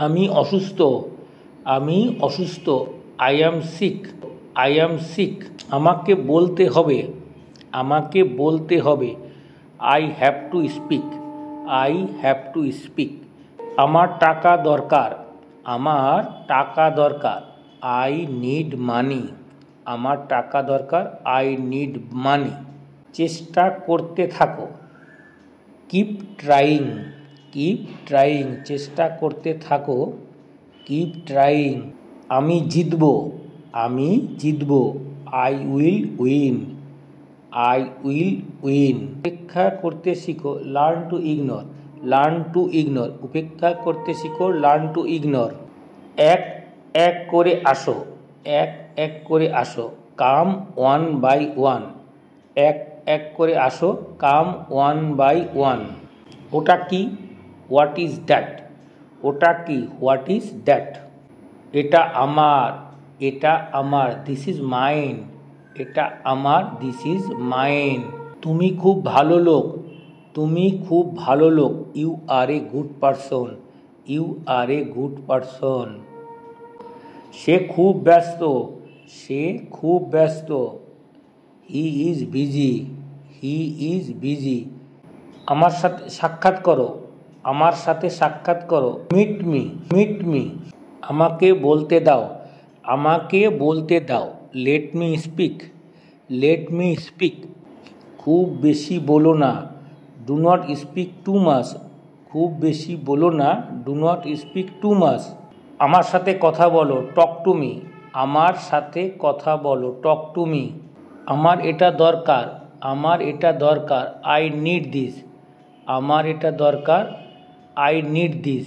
আমি অসুস্থ, আমি অসুস্থ। I am sick, I am sick. আমাকে বলতে হবে, আমাকে বলতে হবে। I have to speak, I have to speak. আমার টাকা দরকার, আমার টাকা দরকার। আই নিড মানি, আমার টাকা দরকার। I need money. চেষ্টা করতে থাকো, কিপ ট্রাইং, কিপ ট্রাইং। চেষ্টা করতে থাকো, কিপ ট্রাইং। আমি জিতব, আমি জিতব। I will win, I will win. উপেক্ষা করতে শিখো, learn to ignore, learn to ignore. উপেক্ষা করতে শিখো, লার্ন টু ইগনোর। এক এক করে আসো, এক এক করে আসো। কাম ওয়ান বাই ওয়ান, এক এক করে আসো। Come one by one. ওটা কি? What is that? ওটা কি? What is that? এটা আমার, এটা আমার। দিস ইজ মাইন, এটা আমার। This is mine. তুমি খুব ভালো লোক, তুমি খুব ভালো লোক। You are a good person, you are a good person. সে খুব ব্যস্ত, সে খুব ব্যস্ত। He is busy, he is busy. আমার সাথে সাক্ষাৎ করো, আমার সাথে সাক্ষাৎ করো। Meet me, meet me. আমাকে বলতে দাও, আমাকে বলতে দাও। Let me speak, let me speak. খুব বেশি বলো না, do not speak too much. খুব বেশি বলো না, do not speak too much. আমার সাথে কথা বলো, টক টু মি। আমার সাথে কথা বলো, টক টু মি। আমার এটা দরকার, আমার এটা দরকার। আই নিড দিস, আমার এটা দরকার। I need this.